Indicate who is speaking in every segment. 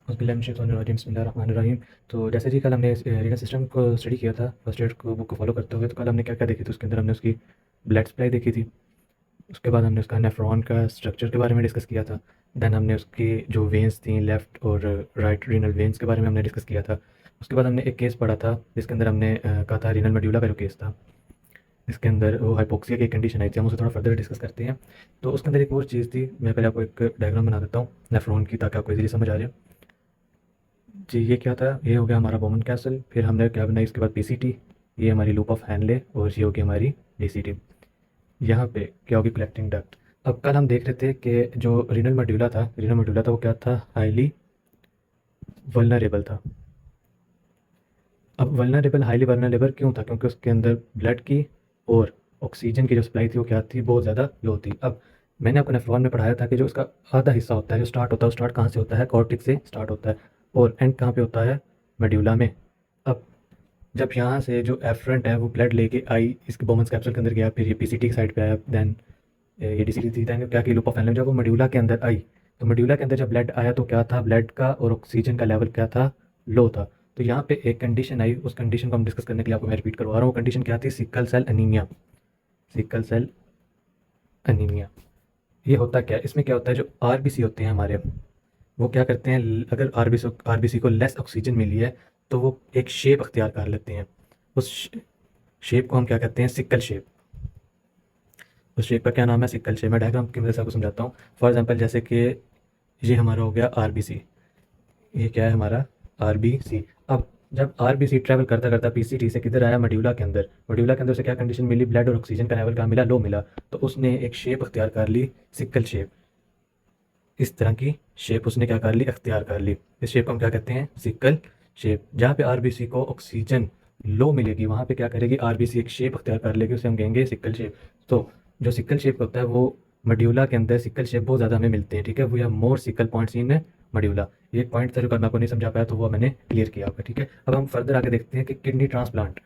Speaker 1: बिस्मिल्लाहिर्रहमानिर्रहीम। तो जैसे जी कल हमने रीनल सिस्टम को स्टडी किया था फर्स्ट एड को बुक को फॉलो करते हुए, तो कल हमने क्या क्या देखी थी उसके अंदर हमने उसकी ब्लड सप्लाई देखी थी। उसके बाद हमने उसका नेफ्रॉन का स्ट्रक्चर के बारे में डिस्कस किया था। देन हमने उसकी जो वेन्स थी लेफ़्ट और राइट रीनल वेन्स के बारे में हमने डिस्कस किया था। उसके बाद हमने एक केस पढ़ा था जिसके अंदर हमने कहा था रीनल मेड्यूला का जो केस था, इसके अंदर वो हाइपोक्सिया की कंडीशन आई थी। हम उसे थोड़ा फर्दर डिस्कस करते हैं। तो उसके अंदर एक और चीज़ थी, मैं पहले आपको एक डायग्राम बना देता हूँ नेफ्रॉन की, ताकि आपको इजीली समझ आ जाए। जी ये क्या था, ये हो गया हमारा बोमन कैसल। फिर हमने क्या बनाई इसके बाद पीसीटी, ये हमारी लूप ऑफ हैनले, और ये होगी हमारी डीसीटी। यहाँ पे क्या होगी, कलेक्टिंग डक्ट। अब कल हम देख रहे थे कि जो रीनल मेडुला था वो क्या था, हाईली वल्नरेबल था। अब हाईली वल्नरेबल क्यों था, क्योंकि उसके अंदर ब्लड की और ऑक्सीजन की जो सप्लाई थी वो क्या थी, बहुत ज़्यादा लो थी। अब मैंने आपको नेफ्रॉन में पढ़ाया था कि जो उसका आधा हिस्सा होता है जो स्टार्ट होता है, वो स्टार्ट कहाँ से होता है, कॉर्टेक्स से स्टार्ट होता है, और एंड कहाँ पे होता है, मेड्यूला में। अब जब यहाँ से जो एफरेंट है वो ब्लड लेके आई इसके बोमन्स कैप्सूल के अंदर गया, फिर ये पीसीटी की साइड पे आया, देन ये डीसीटी थी, देन क्या की लूप ऑफ हैनले, जब वो मेड्यूला के अंदर आई, तो मेड्यूला के अंदर जब ब्लड आया तो क्या था, ब्लड का और ऑक्सीजन का लेवल क्या था, लो था। तो यहाँ पे एक कंडीशन आई, उस कंडीशन को हम डिस्कस करने के लिए आपको मैं रिपीट करवा रहा हूँ। वो कंडीशन क्या थी, sickle cell anaemia. Sickle cell anaemia ये होता क्या है, इसमें क्या होता है, जो आरबीसी होते हैं हमारे, वो क्या करते हैं, अगर आरबीसी को लेस ऑक्सीजन मिली है तो वो एक शेप अख्तियार कर लेते हैं। उस शेप को हम क्या कहते हैं, सिकल शेप। उस शेप का क्या नाम है, सिकल शेप। मैं डायग्राम की मदद से आपको समझाता हूँ। फॉर एग्जांपल जैसे कि ये हमारा हो गया आरबीसी, ये क्या है हमारा आरबीसी। अब जब आरबीसी ट्रैवल करता करता पीसीटी से किधर आया, मड्यूला के अंदर। मड्यूला के अंदर से क्या कंडीशन मिली, ब्लड और ऑक्सीजन का लेवल कहाँ मिला, लो मिला। तो उसने एक शेप अख्तियार कर ली, सिकल शेप। इस तरह की शेप उसने क्या कर ली, अख्तियार कर ली। इस शेप को हम क्या कहते हैं, सिकल शेप। जहाँ पे आरबीसी को ऑक्सीजन लो मिलेगी वहाँ पे क्या करेगी, आरबीसी एक शेप अख्तियार कर लेगी, उसे हम कहेंगे सिकल शेप। तो जो सिकल शेप होता है वो मड्यूला के अंदर सिकल शेप बहुत ज़्यादा हमें मिलते हैं, ठीक है। We have more sickle points in medulla. ये एक पॉइंट था जो कल मैं आपको नहीं समझा पाया, तो वो मैंने क्लियर किया आपका, ठीक है। अब हम फर्दर आगे देखते हैं कि किडनी ट्रांसप्लांट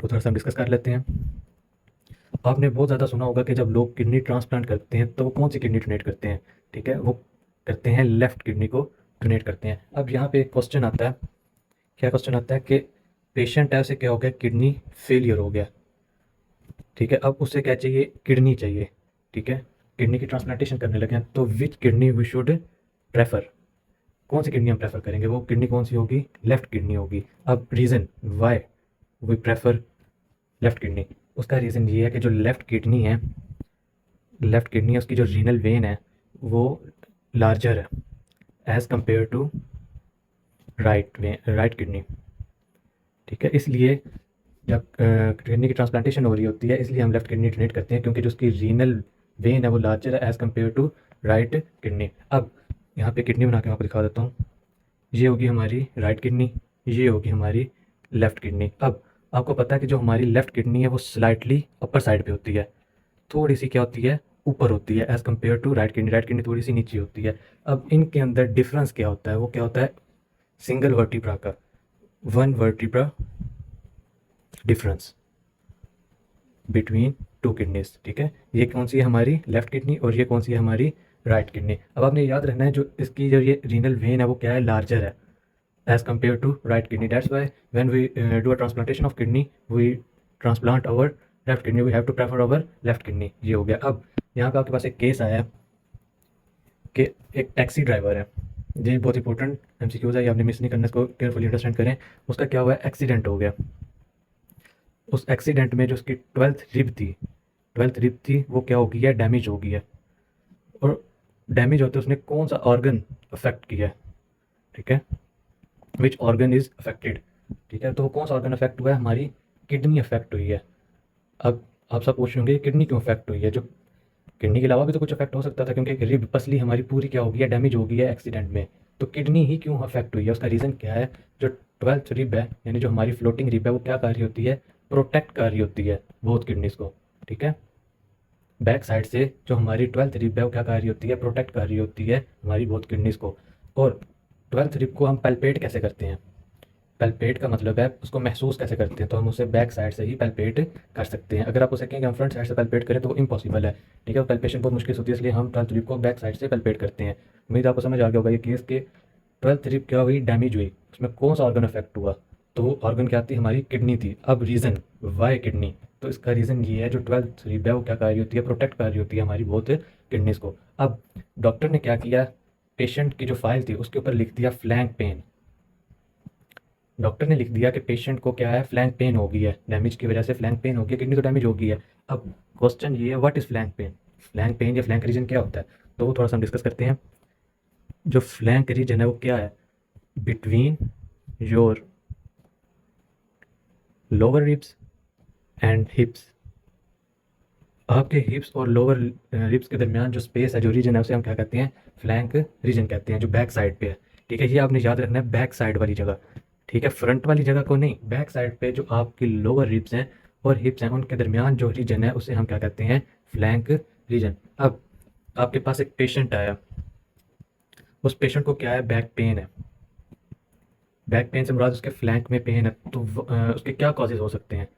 Speaker 1: को थोड़ा सा हम डिस्कस कर लेते हैं। आपने बहुत ज़्यादा सुना होगा कि जब लोग किडनी ट्रांसप्लांट करते हैं तो वो कौन सी किडनी डोनेट करते हैं, ठीक है, वो करते हैं लेफ़्ट किडनी को डोनेट करते हैं। अब यहाँ पे एक क्वेश्चन आता है, क्या क्वेश्चन आता है कि पेशेंट है, उसे क्या हो गया, किडनी फेलियर हो गया, ठीक है। अब उसे क्या चाहिए, किडनी चाहिए, ठीक है। किडनी की ट्रांसप्लांटेशन करने लगे हैं, तो विच किडनी वी शुड प्रेफर, कौन सी किडनी हम प्रेफर करेंगे, वो किडनी कौन सी होगी, लेफ़्ट किडनी होगी। अब reason why we prefer left kidney, उसका रीज़न ये है कि जो लेफ़्ट किडनी है उसकी जो रीनल वेन है वो लार्जर है as compare to right kidney, ठीक है। इसलिए जब किडनी की ट्रांसप्लांटेशन हो रही होती है, इसलिए हम लेफ़्ट किडनी डोनेट करते हैं, क्योंकि जो उसकी रीनल वेन है वो लार्जर है as compare to right kidney. अब यहाँ पे किडनी बना के मैं आपको दिखा देता हूँ। ये होगी हमारी राइट किडनी, ये होगी हमारी लेफ़्ट किडनी। अब आपको पता है कि जो हमारी लेफ़्ट किडनी है वो स्लाइटली अपर साइड पे होती है, थोड़ी सी क्या होती है, ऊपर होती है as compare to right kidney थोड़ी सी नीचे होती है। अब इनके अंदर डिफरेंस क्या होता है, वो क्या होता है, सिंगल वर्टिब्रा का, one vertebra difference between two kidneys, ठीक है। ये कौन सी है, हमारी लेफ्ट किडनी, और ये कौन सी है, हमारी राइट किडनी। अब आपने याद रखना है जो इसकी जो ये रीनल वेन है वो क्या है, लार्जर है as compare to right kidney. That's why when we do a transplantation of kidney we transplant our left kidney, we have to prefer our left kidney. ये हो गया। अब यहाँ पे आपके पास एक केस आया कि एक टैक्सी ड्राइवर है, ये बहुत इंपॉर्टेंट एमसीक्यूज है, ये आपने मिस नहीं करना, इसको केयरफुली अंडरस्टैंड करें। उसका क्या हुआ है, एक्सीडेंट हो गया। उस एक्सीडेंट में जो उसकी ट्वेल्थ रिब थी वो क्या हो गई है, डैमेज हो गई है। और डैमेज होते उसने कौन सा ऑर्गन अफेक्ट किया है, ठीक है, विच ऑर्गन इज अफेक्टेड, ठीक है। तो कौन सा ऑर्गन अफेक्ट हुआ है, हमारी किडनी अफेक्ट हुई है। अब आप सब पूछ होंगे किडनी क्यों अफेक्ट हुई है, जो किडनी के अलावा भी तो कुछ अफेक्ट हो सकता था, क्योंकि रिब पसली हमारी पूरी क्या हो गई है, डैमेज हो गई है एक्सीडेंट में। तो किडनी ही क्यों अफेक्ट हुई है, उसका रीज़न क्या है, जो ट्वेल्थ रिब है यानी जो हमारी फ्लोटिंग रिब है वो क्या कर रही होती है, प्रोटेक्ट कर रही होती है बहुत किडनीज को, ठीक है। बैक साइड से जो हमारी ट्वेल्थ रिब है वो क्या कर रही होती है, प्रोटेक्ट कर रही होती है हमारी बहुत किडनीज को। और ट्वेल्थ रिब को हम पैल्पेट कैसे करते हैं, पैल्पेट का मतलब है उसको महसूस कैसे करते हैं, तो हम उसे बैक साइड से ही पैल्पेट कर सकते हैं। अगर आप उसे कहें कि हम फ्रंट साइड से पैल्पेट करें तो वो इम्पॉसिबल है, ठीक है। पैल्पेशन बहुत मुश्किल होती है, इसलिए हम 12th रिब को बैक साइड से पैल्पेट करते हैं। उम्मीद आपको समझ आ गया होगा ये केस के 12th रिब क्या हुई, डैमेज हुई, उसमें कौन सा ऑर्गन अफेक्ट हुआ, तो ऑर्गन क्या थी, हमारी किडनी थी। अब रीज़न वाई किडनी, तो इसका रीज़न ये है जो 12th रिब है वो क्या कर रही होती है, प्रोटेक्ट कर रही होती है हमारी बहुत किडनीज को। अब डॉक्टर ने क्या किया, पेशेंट की जो फाइल थी उसके ऊपर लिख दिया फ्लैंक पेन। डॉक्टर ने लिख दिया कि पेशेंट को क्या है, फ्लैंक पेन हो गई है, डैमेज की वजह से फ्लैंक पेन हो गई है, किडनी तो डैमेज हो गई है। अब क्वेश्चन ये है, what is flank pain, flank pain या फ्लैंक रीजन क्या होता है, तो वो थोड़ा सा हम डिस्कस करते हैं। जो फ्लैंक रीजन है वो क्या है, between your lower ribs and हिप्स, आपके हिप्स और लोअर रिब्स के दरमियान जो स्पेस है, जो रीजन है, उसे हम क्या कहते हैं, फ्लैंक रीजन कहते हैं, जो बैक साइड पे है, ठीक है। ये आपने याद रखना है, बैक साइड वाली जगह, ठीक है, फ्रंट वाली जगह को नहीं, बैक साइड पे जो आपकी लोअर रिब्स हैं और हिप्स हैं उनके दरमियान जो रीजन है उसे हम क्या कहते हैं, फ्लैंक रीजन। अब आपके पास एक पेशेंट आया, उस पेशेंट को क्या है, बैक पेन है, बैक पेन से मुराद उसके फ्लैंक में पेन है, तो उसके क्या कॉजेज़ हो सकते हैं,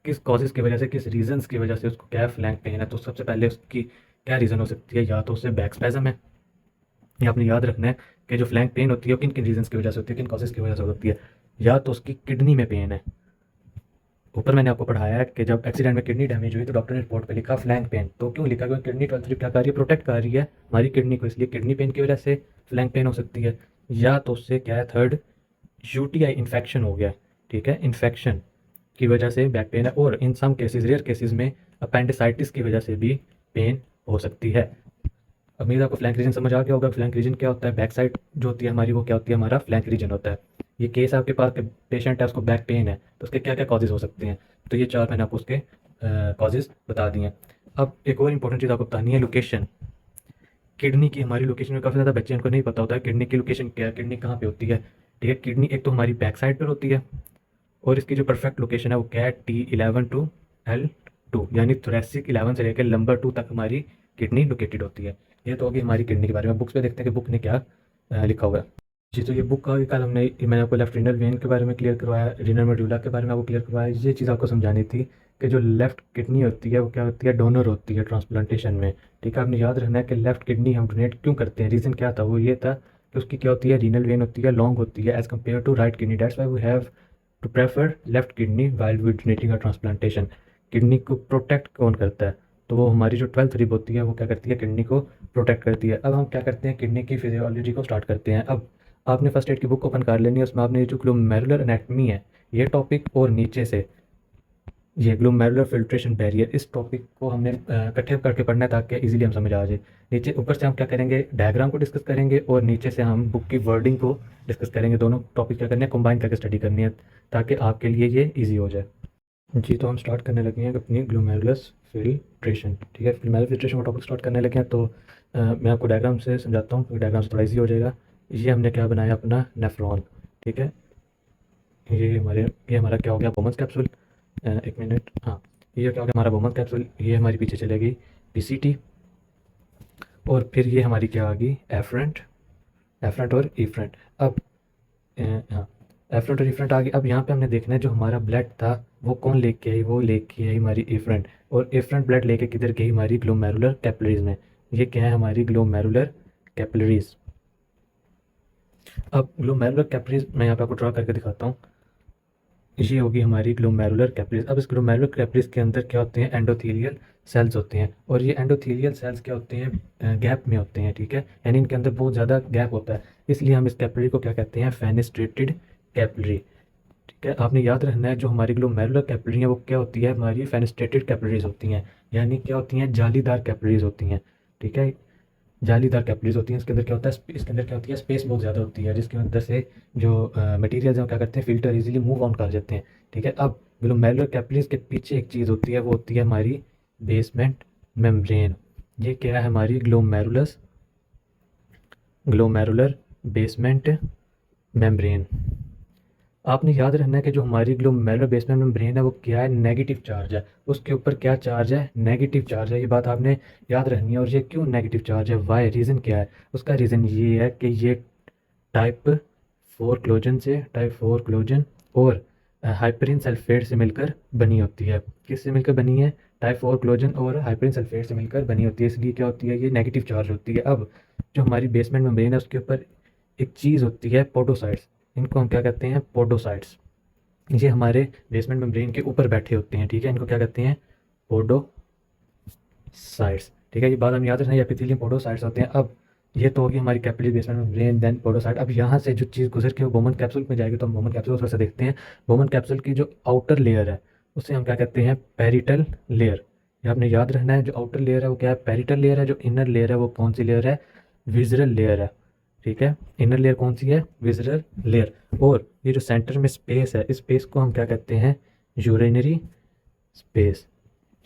Speaker 1: किस कॉजेज़ की वजह से, किस रीजंस की वजह से उसको क्या फ्लैंक पेन है। तो सबसे पहले उसकी क्या रीज़न हो सकती है, या तो उससे बैक स्पैज़म है, ये आपने याद रखना है कि जो फ्लैंक पेन होती है वो किन किन रीजंस की वजह से होती है, किन कॉजेज़ की वजह से हो सकती है, या तो उसकी किडनी में पेन है। ऊपर मैंने आपको पढ़ाया है कि जब एक्सीडेंट में किडनी डैमेज हुई तो डॉक्टर ने रिपोर्ट पे लिखा फ्लैंक पेन, तो क्यों लिखा, क्योंकि किडनी 12th रिब क्या कर रही है, प्रोटेक्ट कर रही है हमारी किडनी को, इसलिए किडनी पेन की वजह से फ्लैंक पेन हो सकती है। या तो उससे क्या है, थर्ड, यूटीआई इन्फेक्शन हो गया, ठीक है, इन्फेक्शन की वजह से बैक पेन है, और इन सम केसेस, रेयर केसेस में अपेंडिसाइटिस की वजह से भी पेन हो सकती है। उम्मीद आपको फ्लैंक रीजन समझ आ गया होगा। फ्लैंक रीजन क्या होता है, बैक साइड जो होती है हमारी वो क्या होती है, हमारा फ्लैंक रीजन होता है। ये केस आपके पास पेशेंट है, उसको बैक पेन है, तो उसके क्या क्या कॉजेज़ हो सकते हैं, तो ये चार मैंने आपको उसके कॉजेज़ बता दिए हैं। अब एक और इंपॉर्टेंट चीज़ आपको बतानी है, लोकेशन, किडनी की हमारी लोकेशन में काफ़ी ज़्यादा बच्चे इनको नहीं पता होता है किडनी की लोकेशन क्या है, किडनी कहाँ पे होती है, ठीक है। किडनी एक तो हमारी बैक साइड पर होती है, और इसकी जो परफेक्ट लोकेशन है वो क्या है, T11 to L2, यानी थोरेसिक 11 से लेकर लंबर 2 तक हमारी किडनी लोकेटेड होती है। ये तो होगी हमारी किडनी के बारे में। बुक्स पे देखते हैं कि बुक ने क्या लिखा हुआ है। जी, तो ये बुक का कल मैंने आपको लेफ्ट रीनल वेन के बारे में क्लियर करवाया, रीनल मेडुला के बारे में आपको क्लियर करवाया। ये चीज़ आपको समझानी थी कि जो लेफ़्ट किडनी होती है वो क्या होती है, डोनर होती है ट्रांसप्लांटेशन में, ठीक है। आपने याद रखना है कि लेफ़्ट किडनी हम डोनेट क्यों करते हैं, रीज़न क्या था, वो ये था कि उसकी क्या होती है, रीनल वेन होती है, लॉन्ग होती है as compare to right kidney, that's why we have to prefer left kidney while we donating a transplantation. Kidney को प्रोटेक्ट कौन करता है, तो वो हमारी जो 12th रिब होती है वो क्या करती है, किडनी को प्रोटेक्ट करती है। अब हम क्या करते हैं, किडनी की फिजियोलॉजी को स्टार्ट करते हैं। अब आपने फर्स्ट एड की बुक ओपन कर लेनी है, उसमें आपने जो ग्लोमेरुलर एनाटमी है ये टॉपिक, और नीचे से ये ग्लोमेरुलर फिल्ट्रेशन बैरियर, इस टॉपिक को हमने इकट्ठे करके पढ़ना है ताकि इजीली हम समझ आ जाए। नीचे ऊपर से हम क्या करेंगे, डायग्राम को डिस्कस करेंगे, और नीचे से हम बुक की वर्डिंग को डिस्कस करेंगे। दोनों टॉपिक क्या करने हैं, कंबाइन करके स्टडी करनी है ताकि आपके लिए ये ईजी हो जाए। जी, तो हम स्टार्ट करने लगे हैं अपनी ग्लोमेरुलस फिल्ट्रेशन, ठीक है। ग्लोमेरुलर फिल्ट्रेशन का टॉपिक स्टार्ट करने लगे हैं, तो मैं आपको डायग्राम से समझाता हूँ, क्योंकि डायग्राम से थोड़ा ईजी हो जाएगा। ये हमने क्या बनाया, अपना नेफ्रॉन, ठीक है। ये हमारा क्या हो गया, बोमन्स कैप्सूल, एक मिनट, हाँ, ये क्या हो गया हमारा बोमन्स कैप्सूल। ये हमारी पीछे चलेगी पीसीटी, और फिर ये हमारी क्या आ गई, एफरेंट, एफरेंट और इफरेंट। अब हाँ, एफरेंट और इफरेंट आ गई। अब यहाँ पे हमने देखना है जो हमारा ब्लड था वो कौन लेके आई, वो लेके आई हमारी इफरेंट, और इफरेंट ब्लड लेके किधर गई, हमारी ग्लोमेरुलर कैपिलरीज में। ये क्या है, हमारी ग्लोमेरुलर कैपिलरीज। अब ग्लोमेरुलर कैपिलरीज मैं यहाँ पे आपको ड्रा करके दिखाता हूँ। ये होगी हमारी ग्लोमेरुलर कैपिलरीज। अब इस ग्लोमेरुलर कैपिलरीज के अंदर क्या होते हैं, एंडोथेलियल सेल्स होते हैं, और ये एंडोथेलियल सेल्स क्या होते हैं, गैप में होते हैं, ठीक है, यानी इनके अंदर बहुत ज़्यादा गैप होता है, इसलिए हम इस कैपिलरी को क्या कहते हैं, फेनेस्ट्रेटेड कैपिलरी, ठीक है। आपने याद रखना है जो हमारी ग्लोमेरुलर कैपिलरी है वो क्या होती है, हमारी फेनेस्ट्रेटेड कैपिलरीज होती हैं, यानी क्या होती हैं, जालीदार कैपिलरीज होती हैं, ठीक है, जालीदार कैपिलरीज होती हैं। इसके अंदर क्या होता है, इसके अंदर क्या होती है, स्पेस बहुत ज़्यादा होती है, जिसके अंदर से जो मटेरियल्स हैं वो क्या करते हैं, फिल्टर इजीली मूव ऑन कर जाते हैं, ठीक है। अब ग्लोमेरुलर कैपिलरीज के पीछे एक चीज़ होती है, वो होती है हमारी बेसमेंट मेम्ब्रेन। ये क्या है, हमारी ग्लोमेरुलर बेसमेंट मेम्ब्रेन। आपने याद रखना है कि जो हमारी ग्लोमेरुलर बेसमेंट मेम्ब्रेन है वो क्या है, नेगेटिव चार्ज है, उसके ऊपर क्या चार्ज है, नेगेटिव चार्ज है। ये बात आपने याद रखनी है। और ये क्यों नेगेटिव चार्ज है, वाई, रीज़न क्या है, उसका रीज़न ये है कि ये टाइप टाइप 4 क्लोजन और हाइपरिन सल्फेट से मिलकर बनी होती है। किससे मिलकर बनी है? टाइप 4 क्लोजन और हाइपरिन सल्फेट से मिलकर बनी होती है, इसलिए क्या होती है? ये नेगेटिव चार्ज होती है। अब जो हमारी बेसमेंट मेम्ब्रेन है उसके ऊपर एक चीज़ होती है पोडोसाइट्स। इनको हम क्या कहते हैं? पोडोसाइट्स। ये हमारे बेसमेंट मेम्ब्रेन के ऊपर बैठे होते हैं, ठीक है। इनको क्या कहते हैं? पोडोसाइट्स, ठीक है। ये बात हम याद रखना, एपिथेलियम पोडोसाइट्स होते हैं। अब ये तो होगी हमारी capillary basement membrane, then podocyte. अब यहाँ से जो चीज़ गुजर के वो बोमन कैप्सूल में जाएगी, तो हम बोमन कैप्सूल थोड़ा सा देखते हैं। बोमन कैप्सूल की जो आउटर लेयर है उसे हम क्या कहते हैं? Parietal layer. ये आपने याद रखना है, जो आउटर लेयर है वो क्या है? पेरिटल लेयर है। जो इनर लेयर है वो कौन सी लेयर है? विजरल लेयर है, ठीक है। इनर लेयर कौन सी है? Visceral layer. और ये जो सेंटर में स्पेस है, इस स्पेस को हम क्या कहते हैं? यूरिनरी स्पेस,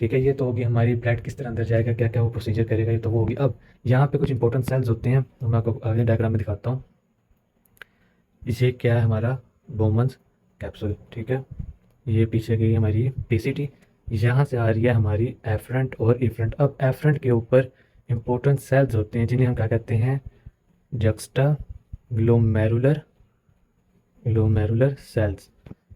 Speaker 1: ठीक है। ये तो होगी हमारी ब्लड किस तरह अंदर जाएगा, क्या क्या वो प्रोसीजर करेगा, ये तो वो होगी। अब यहाँ पे कुछ इंपॉर्टेंट सेल्स होते हैं, तो मैं आपको अगले डायग्राम में दिखाता हूँ। ये क्या है? हमारा बोमन्स कैप्सूल, ठीक है। ये पीछे गई हमारी टीसीटी, यहाँ से आ रही है हमारी एफरंट और इफरंट। अब एफरंट के ऊपर इंपॉर्टेंट सेल्स होते हैं जिन्हें हम क्या कहते हैं? जक्स्टा ग्लोमेरुलर सेल्स,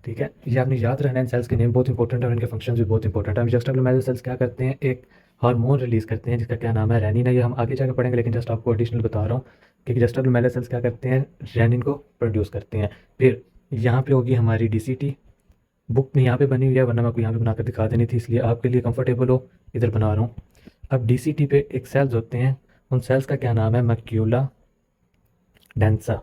Speaker 1: ठीक है। ये आपने याद रखना है, इन सेल्स के नेम बहुत इंपॉर्टेंट है और इनके फंक्शंस भी बहुत इंपॉर्टेंट है। अब जक्स्टा ग्लोमेरुलर सेल्स क्या करते हैं? एक हार्मोन रिलीज करते हैं जिसका क्या नाम है? रेनिन है। ये हम आगे जाकर पढ़ेंगे, लेकिन जस्ट आपको एडिशनल बता रहा हूँ कि जक्स्टा ग्लोमेरुलर सेल्स क्या करते हैं? रेनिन को प्रोड्यूस करते हैं। फिर यहाँ पे होगी हमारी डीसीटी। बुक में यहाँ पे बनी हुई है, वरना मैं आपको यहाँ पे बनाकर दिखा देनी थी, इसलिए आपके लिए कंफर्टेबल हो इधर बना रहा हूँ। अब डीसीटी पे एक सेल्स होते हैं, उन सेल्स का क्या नाम है? Macula densa.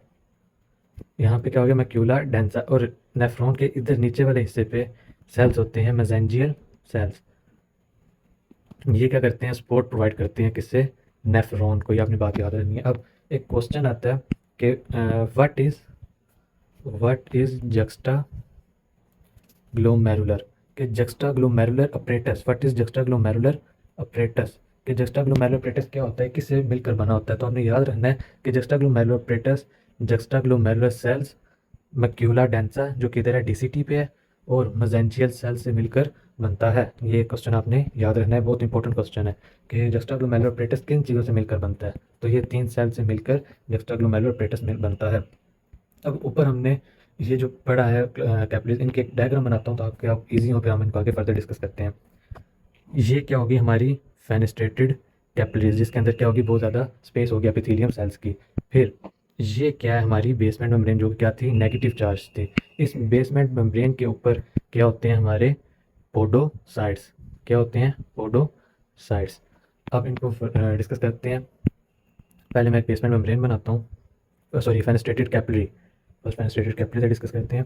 Speaker 1: यहाँ पे क्या हो गया? Macula densa. और नेफ्रॉन के इधर नीचे वाले हिस्से पे सेल्स होते हैं मेसेंजियल सेल्स। ये क्या करते हैं? सपोर्ट प्रोवाइड करते हैं किससे? नेफ्रॉन को। ये आपने बात याद रखनी है। अब एक क्वेश्चन आता है कि व्हाट इज जक्स्टा ग्लोमेरुलर, कि juxta glomerular apparatus. What is juxta glomerular apparatus, कि जक्स्टा ग्लोमेरुलर अपरेटस क्या होता है, किससे मिलकर बना होता है? तो हमने याद रखना है कि juxta glomerular apparatus juxta glomerular cells macula densa जो कि इधर है डीसीटी पे है, और मेसेंजियल सेल से मिलकर बनता है। ये क्वेश्चन आपने याद रखना है, बहुत इंपॉर्टेंट क्वेश्चन है कि जक्स्टा ग्लोमेरुलर अपरेटस किन चीज़ों से मिलकर बनता है। तो ये 3 सेल से मिलकर जक्स्टा ग्लोमेरुलर अपरेटस बनता है। अब ऊपर हमने ये जो पढ़ा है कैपिलरीज, इनके एक डायग्राम बनाता हूँ तो आपके आप इजी हो, फिर हम इनको आगे फर्दर डिस्कस करते हैं। ये क्या होगी? हमारी फेनेस्ट्रेटेड कैपिलरीज, जिसके अंदर क्या होगी? बहुत ज़्यादा स्पेस हो गया एपिथेलियम सेल्स की। फिर ये क्या है? हमारी बेसमेंट मेम्ब्रेन, जो कि क्या थी? नेगेटिव चार्ज थी। इस बेसमेंट मेम्ब्रेन के ऊपर क्या होते हैं? हमारे पोडोसाइट्स। क्या होते हैं? पोडोसाइट्स। अब इनको डिस्कस करते हैं। पहले मैं बेसमेंट मेम्ब्रेन बनाता हूँ, sorry fenestrated capillary. First fenestrated capillary से डिस्कस करते हैं।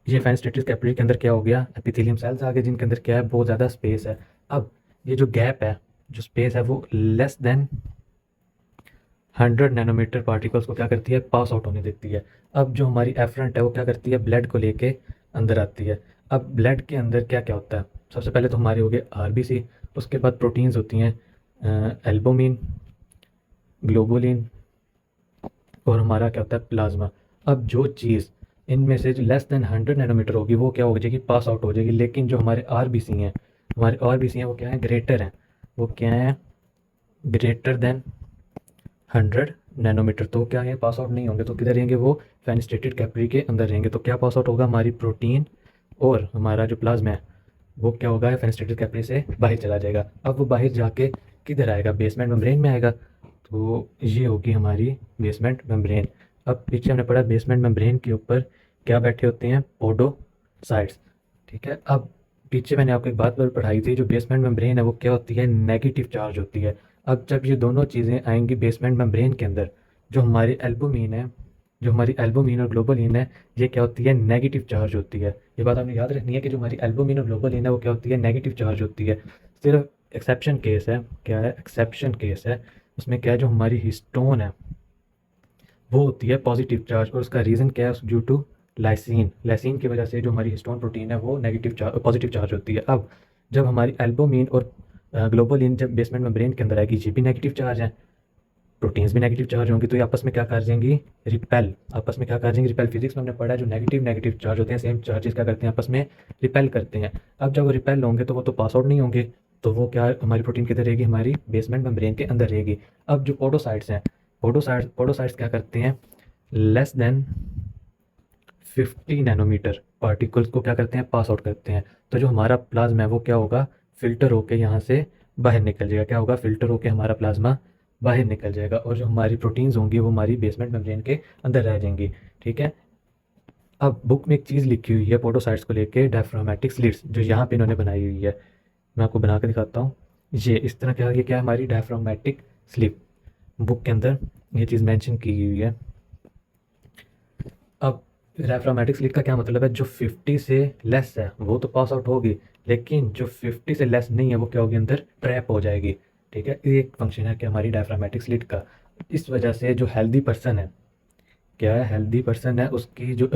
Speaker 1: ये फेनेस्ट्रेटेड कैपिलरी के अंदर क्या हो गया? एपिथेलियम सेल्स आ गए जिनके अंदर क्या है? बहुत ज़्यादा स्पेस है। अब ये जो गैप है, जो स्पेस है, वो लेस देन 100 नैनोमीटर पार्टिकल्स को क्या करती है? पास आउट होने देती है। अब जो हमारी एफरंट है वो क्या करती है? ब्लड को लेके अंदर आती है। अब ब्लड के अंदर क्या क्या होता है? सबसे पहले तो हमारे हो गए आरबीसी, उसके बाद प्रोटीन्स होती हैं एल्बुमिन, ग्लोबुलिन, और हमारा क्या होता है? प्लाज्मा। अब जो चीज़ इनमें से जो लेस देन 100 नैनोमीटर होगी वो क्या हो जाएगी? पास आउट हो जाएगी। लेकिन जो हमारे आरबीसी हैं, वो क्या है? ग्रेटर हैं। वो क्या है? Greater than 100 nanometre. तो क्या है? पास आउट नहीं होंगे। तो किधर रहेंगे? वो फेनेस्ट्रेटेड कैपिलरी के अंदर रहेंगे। तो क्या पास आउट होगा? हमारी प्रोटीन और हमारा जो प्लाज्मा है वो क्या होगा? फेनेस्ट्रेटेड कैपिलरी से बाहर चला जाएगा। अब वो बाहर जाके किधर आएगा? बेसमेंट मेम्ब्रेन में आएगा। तो ये होगी हमारी बेसमेंट मेम्ब्रेन। अब पीछे हमने पढ़ा बेसमेंट मेम्ब्रेन के ऊपर क्या बैठे होते हैं? पोडोसाइट्स, ठीक है। अब पीछे मैंने आपको एक बात पर पढ़ाई थी, जो बेसमेंट मेम्ब्रेन है वो क्या होती है? नेगेटिव चार्ज होती है। अब जब ये दोनों चीज़ें आएंगी बेसमेंट मेम्ब्रेन के अंदर, जो हमारी एल्बुमिन और ग्लोबुलिन है, ये क्या होती है? नेगेटिव चार्ज होती है। ये बात आपने याद रखनी है कि जो हमारी एल्बुमिन और ग्लोबुलिन है वो क्या होती है? नेगेटिव चार्ज होती है। सिर्फ एक्सेप्शन केस है। क्या है? एक्सेप्शन केस है। उसमें क्या है? जो हमारी हिस्टोन है वो होती है पॉजिटिव चार्ज, और उसका रीज़न क्या है? ड्यू टू लाइसिन की वजह से जो हमारी हिस्टोन प्रोटीन है वो पॉजिटिव चार्ज होती है। अब जब हमारी एल्बुमिन और ग्लोबुलिन जब बेसमेंट मेम्ब्रेन के अंदर आएगी, ये भी नेगेटिव चार्ज है, प्रोटीन्स भी नेगेटिव चार्ज होंगी, तो ये आपस में क्या कर जाएंगी? रिपेल। आपस में क्या कर जाएंगी? रिपेल। फिजिक्स में हमने पढ़ा है, जो नेगेटिव चार्ज होते हैं, सेम चार्जेस क्या करते हैं? आपस में रिपेल करते हैं। अब जब वो रिपेल होंगे तो वो तो पास आउट नहीं होंगे, तो वो क्या? हमारी प्रोटीन किधर रहेगी? हमारी बेसमेंट मेम्ब्रेन के अंदर रहेगी। अब जो पोडोसाइट्स हैं, पोडोसाइट्स क्या करते हैं? लेस देन 50 नैनोमीटर पार्टिकल्स को क्या करते हैं, पास आउट करते हैं। तो जो हमारा प्लाज्मा है वो क्या होगा, फ़िल्टर होके यहाँ से बाहर निकल जाएगा। क्या होगा, फ़िल्टर होके हमारा प्लाज्मा बाहर निकल जाएगा और जो हमारी प्रोटीन्स होंगी वो हमारी बेसमेंट मेम्ब्रेन के अंदर रह जाएंगी। ठीक है। अब बुक में एक चीज़ लिखी हुई है पोडोसाइट्स को लेके, डायफ्रामेटिक स्लिट्स, जो यहाँ पे इन्होंने बनाई हुई है। मैं आपको बना के दिखाता हूँ। ये इस तरह क्या, ये क्या है, हमारी डायफ्रामेटिक स्लिप बुक के अंदर ये चीज़ मेंशन की हुई है। अब डायफ्रामेटिक स्लिप का क्या मतलब है, जो 50 से लेस है वो तो पास आउट होगी, लेकिन जो 50 से लेस नहीं है वो क्या होगी, अंदर ट्रैप हो जाएगी। ठीक है, ये एक फंक्शन है कि हमारी डायफ्रामेटिक स्लिट का। इस वजह से जो हेल्दी पर्सन है, क्या है, हेल्दी पर्सन है, उसकी जो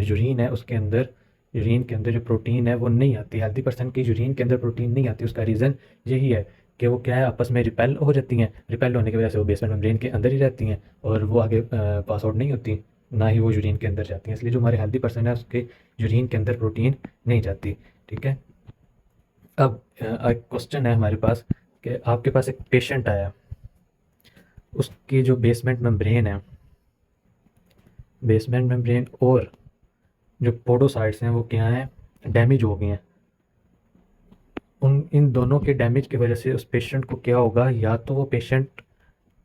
Speaker 1: यूरिन है उसके अंदर, यूरिन के अंदर जो प्रोटीन है वो नहीं आती। हेल्दी पर्सन की यूरिन के अंदर प्रोटीन नहीं आती। उसका रीज़न यही है कि वो क्या है, आपस में रिपेल हो जाती हैं। रिपेल होने की वजह से वो बेसमेंट मेम्ब्रेन के अंदर ही रहती हैं और वो आगे पास आउट नहीं होती, ना ही वो यूरिन के अंदर जाती हैं। इसलिए जो हमारे हेल्दी पर्सन है उसके यूरिन के अंदर प्रोटीन नहीं जाती। ठीक है। अब एक क्वेश्चन है हमारे पास कि आपके पास एक पेशेंट आया, उसकी जो बेसमेंट मेम्ब्रेन है, बेसमेंट मेम्ब्रेन और जो पोडोसाइट्स हैं वो क्या हैं, डैमेज हो गई हैं। उन इन दोनों के डैमेज की वजह से उस पेशेंट को क्या होगा, या तो वो पेशेंट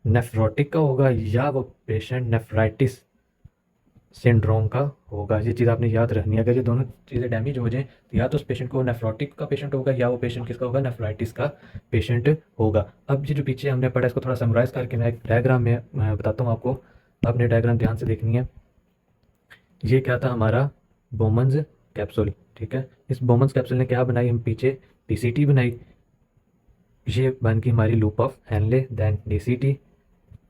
Speaker 1: नेफ्रोटिक का होगा या वो पेशेंट नेफ्राइटिस सिंड्रोम का होगा। ये चीज़ आपने याद रखनी है। अगर ये दोनों चीज़ें डैमेज हो जाएं तो या तो उस पेशेंट को नेफ्रोटिक का पेशेंट होगा या वो पेशेंट किसका होगा, नेफ्राइटिस का पेशेंट होगा। अब ये जो पीछे हमने पढ़ा इसको थोड़ा समराइज़ करके मैं एक डायग्राम में बताता हूँ आपको। आपने डायग्राम ध्यान से देखनी है। ये क्या था, हमारा बोमन्स कैप्सूल। ठीक है, इस बोमन्स कैप्सूल ने क्या बनाई, हम पीछे डीसीटी बनाई। ये बन गई हमारी loop of Henle, then DCT,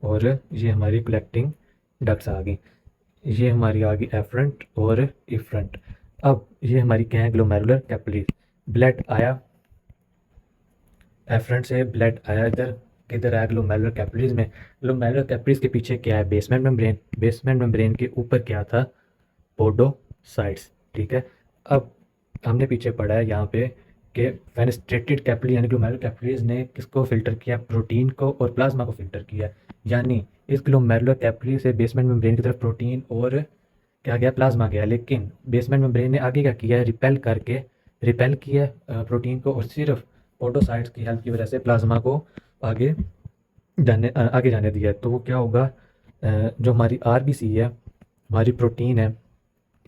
Speaker 1: और ये हमारी कलेक्टिंग डक्ट्स आ गई। ये हमारी आ गई एफरंट और इफरंट। अब ये हमारी क्या है, ग्लोमेरुलर कैपिलरीज। ब्लड आया एफरंट से, ब्लड आया इधर, किधर आया, ग्लोमेरुलर कैपिलरीज में। ग्लोमेरुलर कैपिलरीज के पीछे क्या है, बेसमेंट मेम्ब्रेन। बेसमेंट मेम्ब्रेन के ऊपर क्या था, पोडोसाइट्स। ठीक है। अब हमने पीछे पढ़ा है यहाँ पे कि फेनेस्ट्रेटेड कैपिलरी यानी ग्लोमेरुलर कैपिलरीज ने किसको फिल्टर किया, प्रोटीन को और प्लाज्मा को फिल्टर किया। यानी इस ग्लोमेरुलर कैपिलरी से बेसमेंट मेम्ब्रेन की तरफ प्रोटीन और क्या गया, प्लाज्मा गया। लेकिन बेसमेंट मेम्ब्रेन ने आगे क्या किया है, रिपेल किया प्रोटीन को, और सिर्फ पोडोसाइट्स की हेल्प की वजह से प्लाज्मा को आगे आगे जाने दिया। तो वो क्या होगा, जो हमारी आरबीसी है, हमारी प्रोटीन है,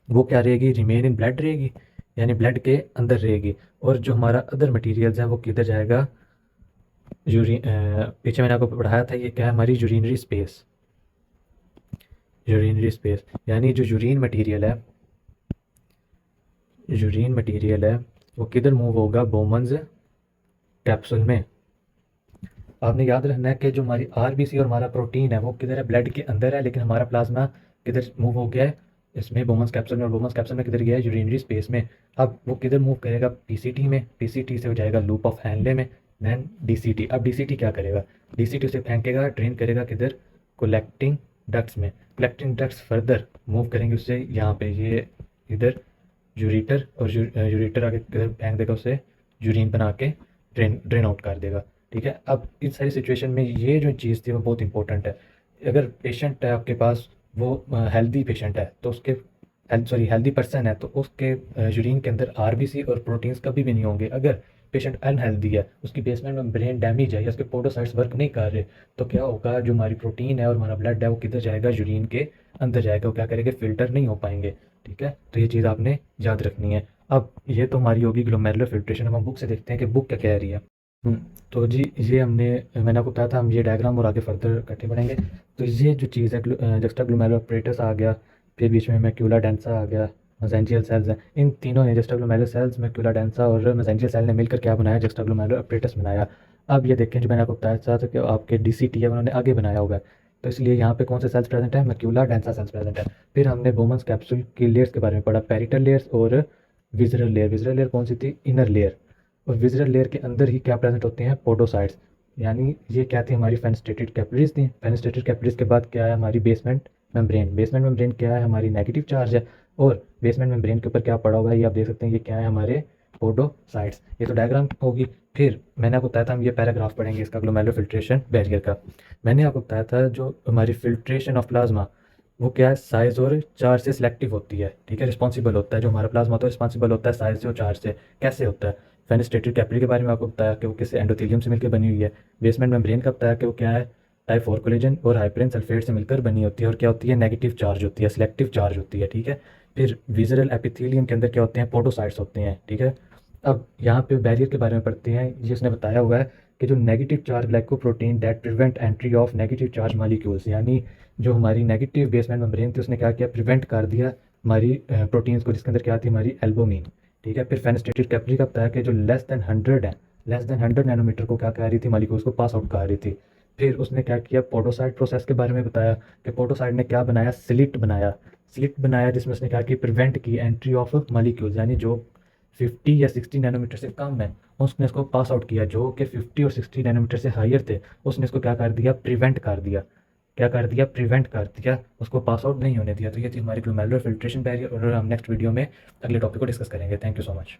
Speaker 1: वो क्या रहेगी, रिमेन इन ब्लड रहेगी, यानी ब्लड के अंदर रहेगी। और जो हमारा अदर मटेरियल्स हैं वो किधर जाएगा, पीछे मैंने आपको पढ़ाया था, ये क्या है, हमारी यूरिनरी स्पेस। यूरिनरी स्पेस यानी जो यूरिन मटेरियल है वो किधर मूव होगा, बोमन्स कैप्सूल में। आपने याद रखना है कि जो हमारी आरबीसी और हमारा प्रोटीन है वो किधर है, ब्लड के अंदर है, लेकिन हमारा प्लाज्मा किधर मूव हो गया है, इसमें बोमन्स कैप्सूल में। और बोमन्स कैप्सूल में किधर गया है, यूरिनरी स्पेस में। अब वो किधर मूव करेगा, पीसीटी में। पीसीटी से हो जाएगा लूप ऑफ हैनले में, देन डीसीटी। अब डीसीटी क्या करेगा, डीसीटी से फेंकेगा, ड्रेन करेगा किधर, कलेक्टिंग डक्ट्स में। कलेक्टिंग डक्ट्स फर्दर मूव करेंगे उससे यहाँ पे, ये इधर यूरेटर, और यूरेटर आगे किधर फेंक देगा, उससे यूरिन बना के ड्रेन आउट कर देगा। ठीक है। अब इस सारी सिचुएशन में ये जो चीज़ थी वो बहुत इंपॉर्टेंट है। अगर पेशेंट है आपके पास, वो हेल्दी पेशेंट है, तो उसके हेल्दी पर्सन है, तो उसके यूरिन के अंदर आरबीसी और प्रोटीन्स कभी भी नहीं होंगे। अगर पेशेंट अनहेल्दी है, उसकी बेसमेंट में ब्रेन डैमेज है या उसके पोडोसाइट्स वर्क नहीं कर रहे, तो क्या होगा, जो हमारी प्रोटीन है और हमारा ब्लड है वो किधर जाएगा, यूरिन के अंदर जाएगा। वो क्या करेंगे, फिल्टर नहीं हो पाएंगे। ठीक है, तो ये चीज़ आपने याद रखनी है। अब ये तो हमारी होगी ग्लोमेरुलर फिल्ट्रेशन। अब हम बुक से देखते हैं कि बुक क्या कह रही है। तो जी ये मैंने आपको बताया था, हम ये डायग्राम और आगे फर्दर इकट्ठे पढ़ेंगे। तो ये जो चीज़ है, जस्टा ग्लोमेरुलर अपरेटस आ गया, फिर बीच में मैक्यूला डेंसा आ गया, मेसेंजियल सेल्स हैं। इन तीनों ने, juxta glomerular cells, macula densa और मेसेंजियल सेल ने मिलकर क्या बनाया, जस्टा ग्लोमेरुलर अपरेटस बनाया। अब ये देखें, जो मैंने आपको बताया था कि आपके डीसीटी है उन्होंने आगे बनाया होगा, तो इसलिए यहाँ पे कौन से सेल्स प्रेजेंट है, मैक्यूला डेंसा सेल्स प्रेजेंट है। फिर हमने बोमन्स कैप्सूल की लेयर्स के बारे में पढ़ा, पेरिटल लेयर्स और विजरल लेयर। विजरल लेयर कौन सी थी, इनर लेयर। और विजरल लेयर के अंदर ही क्या प्रेजेंट होते हैं, पोडोसाइट्स। यानी ये क्या थी, हमारी फेनेस्ट्रेटेड कैपिलरीज थी। फेनेस्ट्रेटेड कैपिलरीज के बाद क्या है, हमारी बेसमेंट मेम्ब्रेन। बेसमेंट मेम्ब्रेन क्या है, हमारी नेगेटिव चार्ज है, और बेसमेंट मेम्ब्रेन के ऊपर क्या पड़ा हुआ है, ये आप देख सकते हैं, ये क्या है, हमारे पोडोसाइट्स। ये तो डायग्राम होगी। फिर मैंने आपको बताया था हम ये पैराग्राफ पढ़ेंगे इसका, ग्लोमेरुलर फिल्ट्रेशन बैरियर का। मैंने आपको बताया था जो हमारी फिल्ट्रेशन ऑफ प्लाज्मा वो क्या है, साइज़ और चार्ज से सिलेक्टिव होती है, ठीक है, रिस्पॉन्सिबल होता है। जो हमारा प्लाज्मा होता है रिस्पॉन्सिबल होता है साइज़ से और चार्ज से। कैसे होता है? फेनेस्ट्रेटेड कैपिलरी के बारे में आपको बताया कि वो किसी एंडोथेलियम से मिलकर बनी हुई है। बेसमेंट मेम्ब्रेन का बताया कि वो क्या है, टाइप 4 कोलेजन और हाइपरिन सल्फेट से मिलकर बनी होती है, और क्या होती है, नेगेटिव चार्ज होती है, सिलेक्टिव चार्ज होती है, ठीक है। फिर विज़रल एपिथेलियम के अंदर क्या होते हैं, पोडोसाइट्स होते हैं, ठीक है। अब यहाँ पे बैरियर के बारे में पढ़ते हैं। ये उसने बताया हुआ है कि जो negative charge glycoprotein that prevent entry of negative charge molecules, यानी जो हमारी नेगेटिव बेसमेंट मेम्ब्रेन थी उसने क्या किया, प्रिवेंट कर दिया हमारी प्रोटीन्स को, जिसके अंदर क्या थी, हमारी एल्बोमिन, ठीक है। फिर फेनेस्ट्रेटेड कैपिलरी का बताया कि जो लेस देन 100 है, लेस देन 100 नैनोमीटर को क्या कर रही थी, मॉलिक्यूल्स को पास आउट कर रही थी। फिर उसने क्या किया, पोडोसाइट प्रोसेस के बारे में बताया कि पोडोसाइट ने क्या बनाया, स्लिट बनाया जिसमें उसने क्या की, प्रिवेंट की एंट्री ऑफ मॉलिक्यूल्स, यानी जो 50 या 60 नैनोमीटर से कम है उसने इसको पास आउट किया, जो कि 50 और 60 नैनोमीटर से हायर थे उसने इसको क्या कर दिया, प्रिवेंट कर दिया। क्या कर दिया, प्रिवेंट कर दिया, उसको पास आउट नहीं होने दिया। तो ये थी हमारी ग्लोमेरुलर फिल्ट्रेशन बैरियर, और हम नेक्स्ट वीडियो में अगले टॉपिक को डिस्कस करेंगे। Thank you so much.